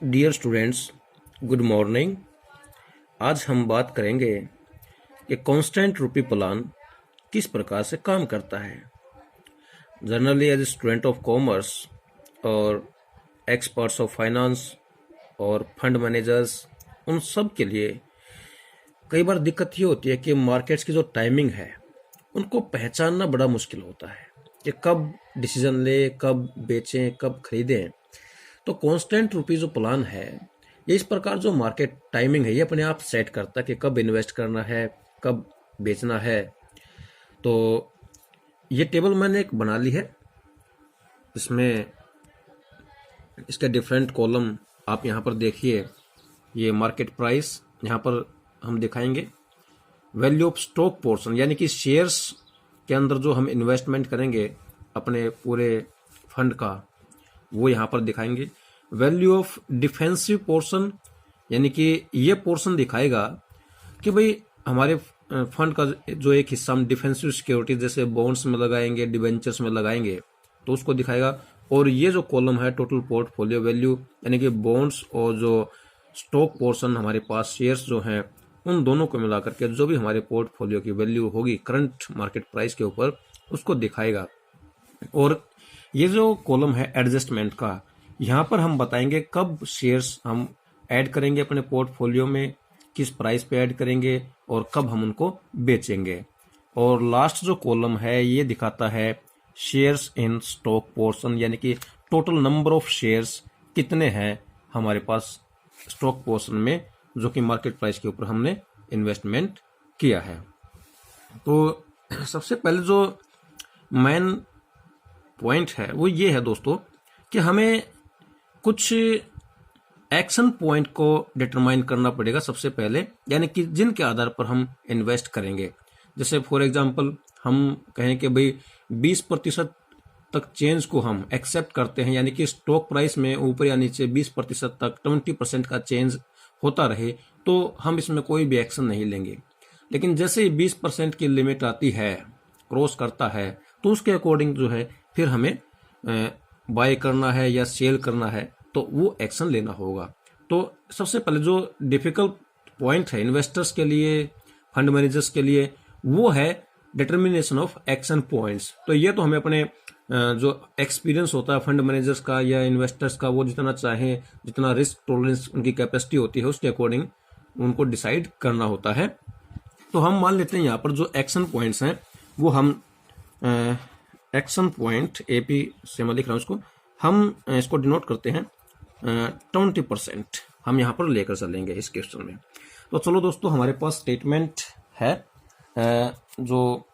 Dear students, good morning. आज हम बात करेंगे कि कांस्टेंट रुपी प्लान किस प्रकार से काम करता है। Generally as student of commerce और एक्सपर्ट्स ऑफ फाइनेंस और फंड मैनेजर्स, उन सब के लिए कई बार दिक्कत ये होती है कि मार्केट्स की जो टाइमिंग है उनको पहचानना बड़ा मुश्किल होता है कि कब डिसीजन ले, कब बेचें, कब खरीदें। तो कांस्टेंट रुपी जो प्लान है, ये इस प्रकार जो मार्केट टाइमिंग है ये अपने आप सेट करता है कि कब इन्वेस्ट करना है, कब बेचना है। तो ये टेबल मैंने एक बना ली है, इसमें इसके डिफरेंट कॉलम आप यहाँ पर देखिए। ये मार्केट प्राइस यहाँ पर हम दिखाएंगे, वैल्यू ऑफ स्टॉक पोर्शन यानी कि शेयर्स के अंदर जो हम इन्वेस्टमेंट करेंगे अपने पूरे फंड का, वो यहाँ पर दिखाएंगे। वैल्यू ऑफ डिफेंसिव पोर्शन यानी कि ये पोर्शन दिखाएगा कि भाई हमारे फंड का जो एक हिस्सा हम डिफेंसिव सिक्योरिटीज जैसे बॉन्ड्स में लगाएंगे, डिबेंचर्स में लगाएंगे, तो उसको दिखाएगा। और ये जो कॉलम है टोटल पोर्टफोलियो वैल्यू यानी कि बॉन्ड्स और जो स्टॉक पोर्शन हमारे पास शेयर्स जो हैं, उन दोनों को मिलाकर के जो भी हमारे पोर्टफोलियो की वैल्यू होगी करंट मार्केट प्राइस के ऊपर, उसको दिखाएगा। और ये जो कॉलम है एडजस्टमेंट का, यहाँ पर हम बताएंगे कब शेयर्स हम ऐड करेंगे अपने पोर्टफोलियो में, किस प्राइस पे ऐड करेंगे और कब हम उनको बेचेंगे। और लास्ट जो कॉलम है ये दिखाता है शेयर्स इन स्टॉक पोर्शन यानी कि टोटल नंबर ऑफ शेयर्स कितने हैं हमारे पास स्टॉक पोर्शन में, जो कि मार्केट प्राइस के ऊपर हमने इन्वेस्टमेंट किया है। तो सबसे पहले जो मेन पॉइंट है वो ये है दोस्तों कि हमें कुछ एक्शन पॉइंट को डिटरमाइन करना पड़ेगा सबसे पहले, यानी कि जिनके आधार पर हम इन्वेस्ट करेंगे। जैसे फॉर एग्जांपल हम कहें कि भाई 20% तक चेंज को हम एक्सेप्ट करते हैं, यानी कि स्टॉक प्राइस में ऊपर या नीचे 20% तक 20% का चेंज होता रहे, तो हम इसमें कोई भी एक्शन नहीं लेंगे। लेकिन जैसे ही 20% की लिमिट आती है, क्रॉस करता है, तो उसके अकॉर्डिंग जो है फिर हमें बाय करना है या सेल करना है, तो वो एक्शन लेना होगा। तो सबसे पहले जो डिफिकल्ट पॉइंट है इन्वेस्टर्स के लिए, फंड मैनेजर्स के लिए, वो है डिटर्मिनेशन ऑफ एक्शन पॉइंट्स। तो ये तो हमें अपने जो एक्सपीरियंस होता है फंड मैनेजर्स का या इन्वेस्टर्स का, वो जितना चाहें, जितना रिस्क टॉलरेंस उनकी कैपेसिटी होती है, उसके अकॉर्डिंग उनको डिसाइड करना होता है। तो हम मान लेते हैं यहाँ पर जो एक्शन पॉइंट्स हैं वो हम एक्शन पॉइंट AP से मैं लिख रहा हूँ उसको, हम इसको डिनोट करते हैं 20%, हम यहाँ पर लेकर चलेंगे इस क्वेश्चन में। तो चलो दोस्तों, हमारे पास स्टेटमेंट है जो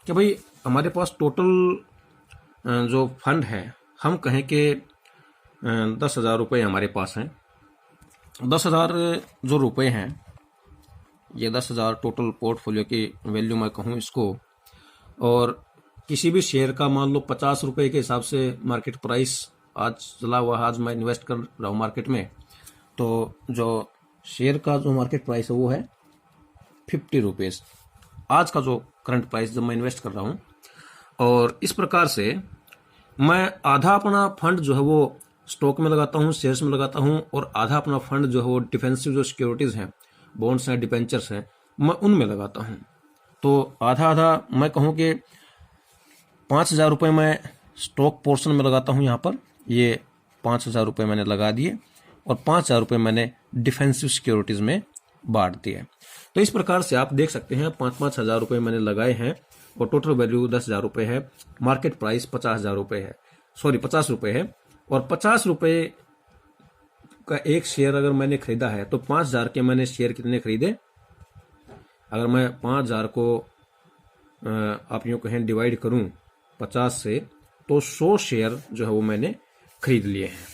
कि भाई हमारे पास टोटल जो फंड है, हम कहें कि 10,000 रुपये हमारे पास हैं। 10,000 जो रुपये हैं, ये 10,000 टोटल पोर्टफोलियो की वैल्यू मैं कहूँ इसको। और किसी भी शेयर का मान लो 50 रुपये के हिसाब से मार्केट प्राइस आज चला हुआ, आज मैं इन्वेस्ट कर रहा हूँ मार्केट में, तो जो शेयर का जो मार्केट प्राइस है वो है 50 रुपीज़, आज का जो करंट प्राइस जब मैं इन्वेस्ट कर रहा हूँ। और इस प्रकार से मैं आधा अपना फंड जो है वो स्टॉक में लगाता हूँ, शेयर्स में लगाता हूँ, और आधा अपना फंड जो है वो डिफेंसिव जो सिक्योरिटीज़ हैं, बॉन्ड्स हैं, डिबेंचर्स हैं, मैं उनमें लगाता हूँ। तो आधा आधा मैं कहूँ कि 5,000 रुपये मैं स्टॉक पोर्शन में लगाता हूँ। यहाँ पर ये 5,000 रुपये मैंने लगा दिए और 5,000 रुपये मैंने डिफेंसिव सिक्योरिटीज़ में बांट दिए। तो इस प्रकार से आप देख सकते हैं 5-5 हज़ार रुपये मैंने लगाए हैं और टोटल वैल्यू 10,000 रुपये है। मार्केट प्राइस 50,000 रुपये है, 50 रुपये है। और 50 रुपये का एक शेयर अगर मैंने खरीदा है तो 5,000 के मैंने शेयर कितने खरीदे? अगर मैं 5,000 को आप यूँ कहें डिवाइड करूँ 50 से, तो 100 शेयर जो है वो मैंने खरीद लिए हैं।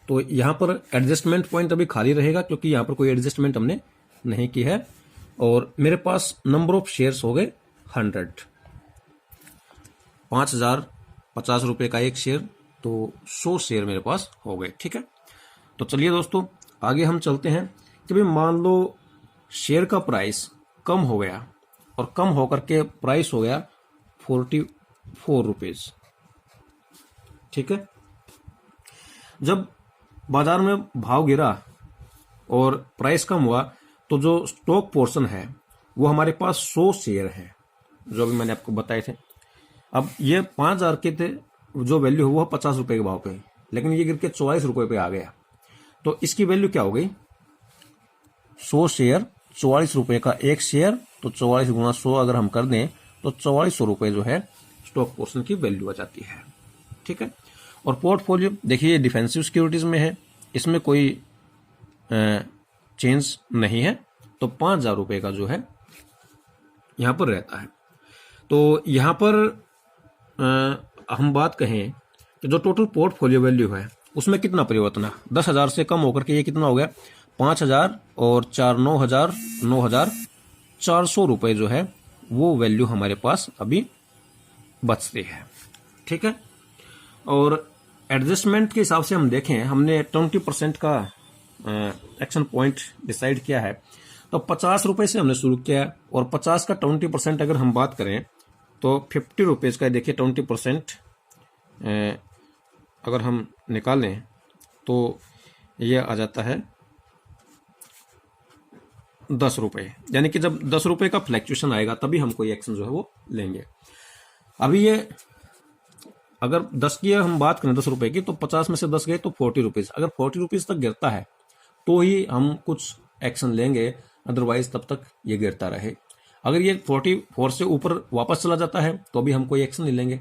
तो यहाँ पर एडजस्टमेंट पॉइंट अभी खाली रहेगा क्योंकि यहाँ पर कोई एडजस्टमेंट हमने नहीं की है। और मेरे पास नंबर ऑफ शेयर्स हो गए 100। 5,000 50 रुपये का एक शेयर, तो 100 शेयर मेरे पास हो गए। ठीक है, तो चलिए दोस्तों आगे हम चलते हैं कि भाई मान लो शेयर का प्राइस कम हो गया और कम होकर के प्राइस हो गया 44 रुपीज़। ठीक है, जब बाजार में भाव गिरा और प्राइस कम हुआ तो जो स्टॉक पोर्शन है वो हमारे पास 100 शेयर है, जो भी मैंने आपको बताए थे। अब ये 5,000 के थे, जो वैल्यू है वो 50 रुपए के भाव पे, लेकिन ये गिर के 44 रुपए पे आ गया। तो इसकी वैल्यू क्या हो गई? 100 शेयर 44 रुपए का एक शेयर, तो 44 गुणा 100 अगर हम कर दें तो 4400 रुपए जो है स्टॉक पोर्शन की वैल्यू आ जाती है। ठीक है। और पोर्टफोलियो देखिए डिफेंसिव सिक्योरिटीज में है, इसमें कोई चेंज नहीं है, तो 5,000 रुपए का जो है यहां पर रहता है। तो यहां पर हम बात कहें कि जो टोटल पोर्टफोलियो वैल्यू है उसमें कितना परिवर्तन है? 10,000 से कम होकर के ये कितना हो गया? 5,000 और 4 9,000 9,400 रुपए जो है वो वैल्यू हमारे पास अभी बचती है। ठीक है। और एडजस्टमेंट के हिसाब से हम देखें, हमने 20% का एक्शन पॉइंट डिसाइड किया है, तो 50 रुपए से हमने शुरू किया है, और 50 का 20% अगर हम बात करें तो 50 रुपीज का देखिए 20% अगर हम निकालें तो ये आ जाता है 10 रुपए। यानी कि जब 10 रुपए का फ्लैक्चुएशन आएगा तभी हम कोई एक्शन जो है वो लेंगे। अभी ये अगर 10 की हम बात करें 10 रुपए की, तो 50 में से 10 गए तो 40 रुपीज। अगर 40 रुपीज तक गिरता है तो ही हम कुछ एक्शन लेंगे, अदरवाइज तब तक ये गिरता रहे। अगर ये 44 से ऊपर वापस चला जाता है तो भी हम कोई एक्शन नहीं लेंगे।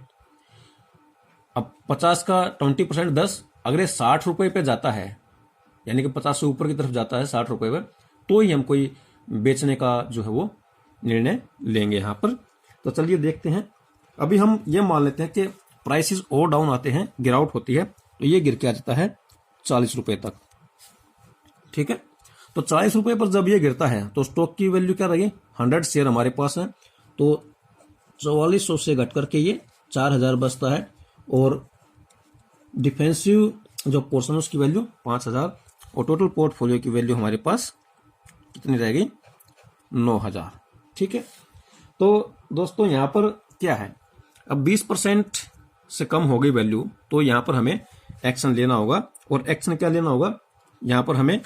अब 50 का 20% 10, अगर ये 60 रुपए पे जाता है, यानी कि 50 से ऊपर की तरफ जाता है 60 रुपए पे, तो ही हम कोई बेचने का जो है वो निर्णय लेंगे यहां पर। तो चलिए देखते हैं। अभी हम ये मान लेते हैं कि प्राइसेस और डाउन आते हैं, गिरावट होती है, तो ये गिर के आ जाता है 40 रुपए तक। ठीक है। तो 40 रुपए पर जब ये गिरता है तो स्टॉक की वैल्यू क्या रहेगी? 100 शेयर हमारे पास है, तो 4400 से घट करके ये 4,000 बचता है, और डिफेंसिव जो पोर्शन है उसकी वैल्यू 5,000, और टोटल पोर्टफोलियो की वैल्यू हमारे पास कितनी रहेगी? 9,000। ठीक है। तो दोस्तों यहां पर क्या है, अब 20% से कम हो गई वैल्यू, तो यहां पर हमें एक्शन लेना होगा। और एक्शन क्या लेना होगा? यहां पर हमें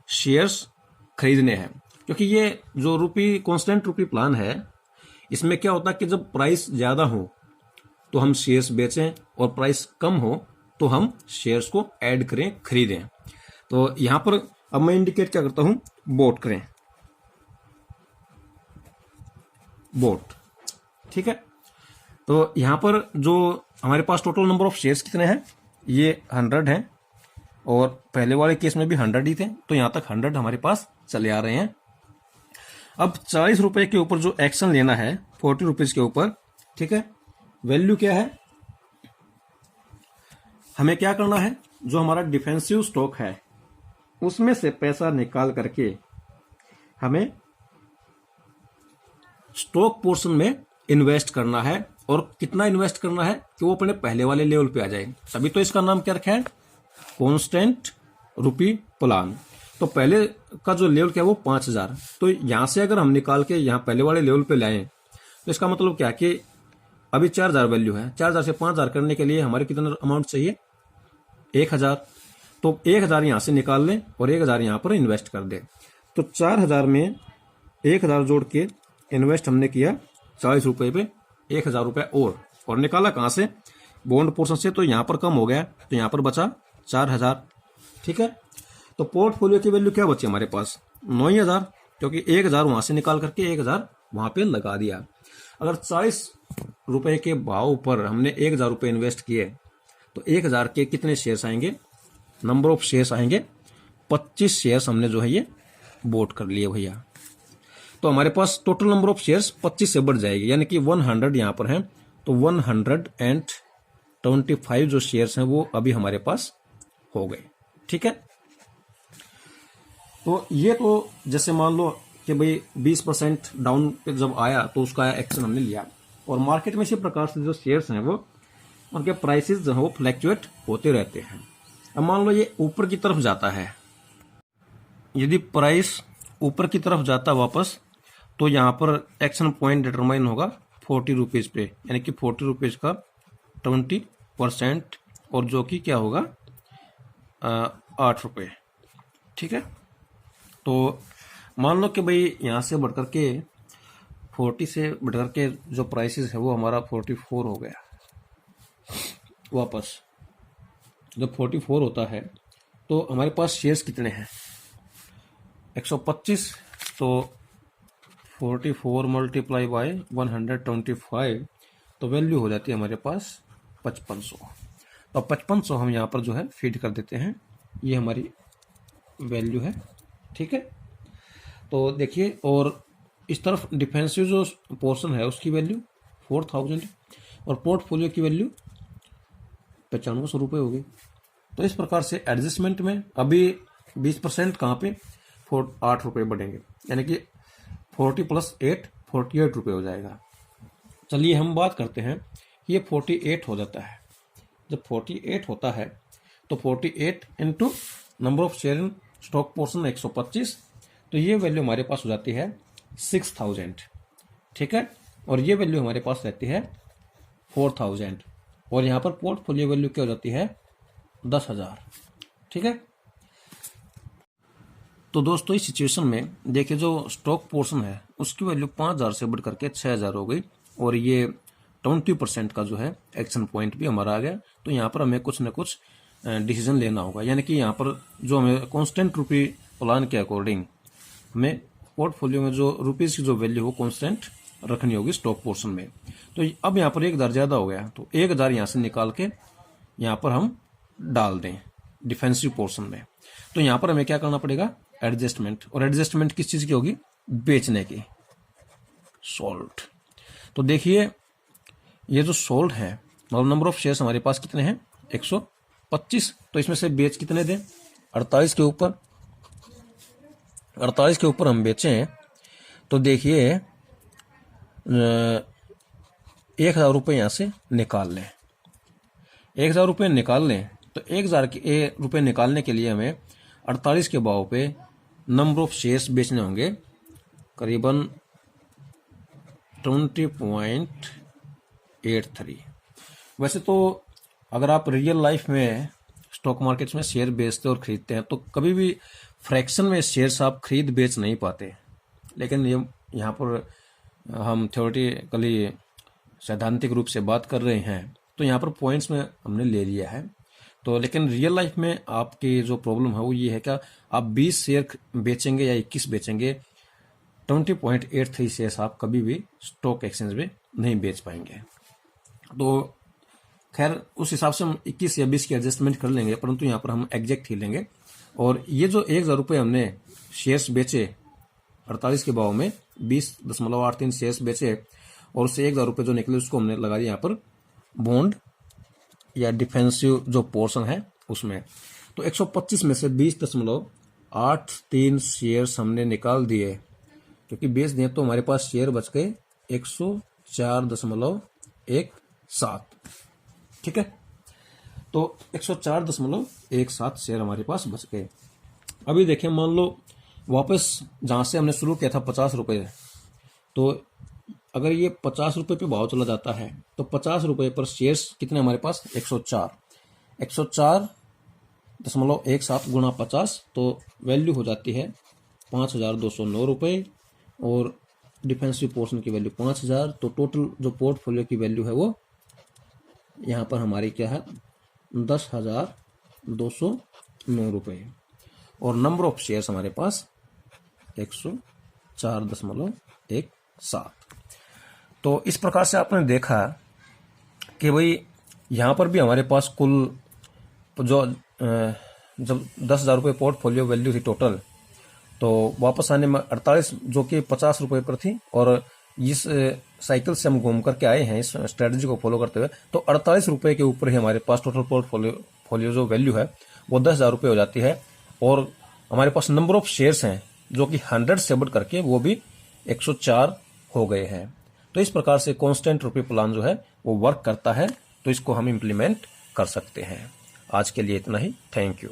शेयर्स खरीदने हैं, क्योंकि ये जो कांस्टेंट रुपी प्लान है, इसमें क्या होता है कि जब प्राइस ज्यादा हो तो हम शेयर्स बेचें, और प्राइस कम हो तो हम शेयर्स को ऐड करें, खरीदें। तो यहां पर अब मैं इंडिकेट क्या करता हूं? बोट करें, बोट। ठीक है। तो यहां पर जो हमारे पास टोटल नंबर ऑफ शेयर्स कितने हैं? ये 100 हैं, और पहले वाले केस में भी 100 ही थे, तो यहां तक 100 हमारे पास चले आ रहे हैं। अब 40 रुपए के ऊपर जो एक्शन लेना है 40 रुपीज के ऊपर, ठीक है, वैल्यू क्या है? हमें क्या करना है? जो हमारा डिफेंसिव स्टॉक है उसमें से पैसा निकाल करके हमें स्टॉक पोर्शन में इन्वेस्ट करना है। और कितना इन्वेस्ट करना है कि वो अपने पहले वाले लेवल पे आ जाए। तभी तो इसका नाम क्या रखा है? कांस्टेंट रुपी प्लान। तो पहले का जो लेवल क्या है वो 5,000, तो यहां से अगर हम निकाल के यहां पहले वाले लेवल पे लाएं तो इसका मतलब क्या कि अभी 4,000 वैल्यू है, 4,000 से 5,000 करने के लिए हमारे कितना अमाउंट चाहिए? 1,000। तो 1,000 यहां से निकाल लें और 1,000 यहां पर इन्वेस्ट कर दें। तो 4,000 में 1,000 जोड़ के इन्वेस्ट हमने किया 40 रुपए पे, 1,000 रुपए और निकाला कहां से? बॉन्ड पोर्शन से। तो यहां पर कम हो गया, तो यहां पर बचा 4,000। ठीक है। तो पोर्टफोलियो की वैल्यू क्या बची हमारे पास? 9,000, क्योंकि 1,000 वहां से निकाल करके 1,000 वहां पे लगा दिया। अगर 40 रुपए के भाव पर हमने 1,000 रुपए इन्वेस्ट किए तो 1,000 के कितने शेयर्स आएंगे? नंबर ऑफ शेयर्स आएंगे 25 शेयर्स हमने जो है ये बोट कर लिए भैया। तो हमारे पास टोटल नंबर ऑफ शेयर्स 25 से बढ़ जाएगी, यानी कि 100 यहां पर है, तो 125 जो शेयर्स हैं वो अभी हमारे पास हो गए। ठीक है। तो ये तो जैसे मान लो कि भाई 20% डाउन पे जब आया तो उसका एक्शन हमने लिया, और मार्केट में इसी प्रकार से जो शेयर्स हैं वो उनके प्राइसेस जो है वो फ्लैक्चुएट होते रहते हैं। अब मान लो ये ऊपर की तरफ जाता है, यदि प्राइस ऊपर की तरफ जाता वापस, तो यहां पर एक्शन पॉइंट डिटरमाइन होगा 40 रुपीज पे, यानी कि 40 रुपीज का 20%, और जो कि क्या होगा 8 रुपये। ठीक है, तो मान लो कि भाई यहाँ से बढ़कर के 40 से बढ़कर के जो प्राइसेस है वो हमारा 44 हो गया। वापस जब 44 होता है तो हमारे पास शेयर्स कितने हैं? 125, तो 44 मल्टीप्लाई बाय 125, तो वैल्यू हो जाती है हमारे पास 5500। तो 5500 हम यहाँ पर जो है फीड कर देते हैं, ये हमारी वैल्यू है। ठीक है, तो देखिए, और इस तरफ डिफेंसिव जो पोर्शन है उसकी वैल्यू 4000 और पोर्टफोलियो की वैल्यू 9500 रुपये हो गई। तो इस प्रकार से एडजस्टमेंट में अभी 20% कहाँ पे 8 रुपये बढ़ेंगे, यानी कि 40 + 8 48 रुपये हो जाएगा। चलिए हम बात करते हैं, ये 48 हो जाता है। जब 48 होता है तो 48 into number of share in stock portion 125, तो ये वैल्यू हमारे पास हो जाती है 6000। ठीक है, और ये वैल्यू हमारे पास रहती है 4000, और यहाँ पर पोर्टफोलियो वैल्यू क्या हो जाती है 10,000। ठीक है, तो दोस्तों इस सिचुएशन में देखिए, जो स्टॉक पोर्शन है उसकी वैल्यू 5000 से बढ़ करके 6000 हो गई, और ये 20% का जो है एक्शन पॉइंट भी हमारा आ गया। तो यहाँ पर हमें कुछ न कुछ डिसीजन लेना होगा, यानी कि यहाँ पर जो हमें कांस्टेंट रुपी प्लान के अकॉर्डिंग हमें पोर्टफोलियो में जो रुपीज़ की जो वैल्यू हो कांस्टेंट रखनी होगी स्टॉक पोर्शन में। तो अब यहाँ पर 1000 ज़्यादा हो गया, तो 1000 यहाँ से निकाल के यहाँ पर हम डाल दें डिफेंसिव पोर्शन में। तो यहाँ पर हमें क्या करना पड़ेगा, एडजस्टमेंट, और एडजस्टमेंट किस चीज़ की होगी, बेचने की, सोल्ड। तो देखिए, ये जो सोल्ड है मतलब नंबर ऑफ शेयर्स हमारे पास कितने हैं 125, तो इसमें से बेच कितने दें 48 के ऊपर, 48 के ऊपर हम बेचें तो देखिए 1000 रुपये यहाँ से निकाल लें। 1000 रुपये निकाल लें तो 1000 रुपये निकालने के लिए हमें 48 के भाव पे नंबर ऑफ शेयर्स बेचने होंगे करीबन 20.83। वैसे तो अगर आप रियल लाइफ में स्टॉक मार्केट्स में शेयर बेचते और खरीदते हैं तो कभी भी फ्रैक्शन में शेयर्स आप खरीद बेच नहीं पाते, लेकिन ये यहाँ पर हम थ्योरेटिकली सैद्धांतिक रूप से बात कर रहे हैं, तो यहाँ पर पॉइंट्स में हमने ले लिया है। तो लेकिन रियल लाइफ में आपकी जो प्रॉब्लम है वो ये है कि आप 20 शेयर बेचेंगे या 21 बेचेंगे, 20.83 शेयर्स आप कभी भी स्टॉक एक्सचेंज में नहीं बेच पाएंगे। तो खैर उस हिसाब से हम 21 या 20 की एडजस्टमेंट कर लेंगे, परंतु यहाँ पर हम एग्जैक्ट ही लेंगे। और ये जो 1000 रुपये हमने शेयर्स बेचे 48 के भाव में 20.83 शेयर्स बेचे, और उससे 1000 रुपये जो निकले उसको हमने लगा दिया यहाँ पर बॉन्ड या डिफेंसिव जो पोर्शन है उसमें। तो 125 में से 20.83 शेयर्स हमने निकाल दिए, क्योंकि बेच दिए तो हमारे पास शेयर बच गए 104.17। ठीक है, तो 104.17 शेयर हमारे पास बच गए। अभी देखें, मान लो वापस जहाँ से हमने शुरू किया था 50 रुपये, तो अगर ये 50 रुपये पे भाव चला जाता है तो 50 रुपये पर शेयर्स कितने हमारे पास 104.17 गुणा 50, तो वैल्यू हो जाती है 5209 रुपये, और डिफेंसिव पोर्शन की वैल्यू 5000। तो टोटल जो पोर्टफोलियो की वैल्यू है वो यहाँ पर हमारी क्या है 10,209 रुपये, और नंबर ऑफ शेयर्स हमारे पास 104.17। तो इस प्रकार से आपने देखा कि भाई यहाँ पर भी हमारे पास कुल जो जब 10,000 रुपये पोर्टफोलियो वैल्यू थी टोटल, तो वापस आने में 48 जो कि 50 रुपये पर थी, और इस साइकिल से हम घूम करके आए हैं इस स्ट्रेटजी को फॉलो करते हुए, तो 48 रुपये के ऊपर ही हमारे पास टोटल पोर्टफोलियो जो वैल्यू है वो 10,000 रुपये हो जाती है, और हमारे पास नंबर ऑफ शेयर्स हैं जो कि 100 से बढ़ करके वो भी 104 हो गए हैं। तो इस प्रकार से कांस्टेंट रुपी प्लान जो है वो वर्क करता है, तो इसको हम इम्प्लीमेंट कर सकते हैं। आज के लिए इतना ही, थैंक यू।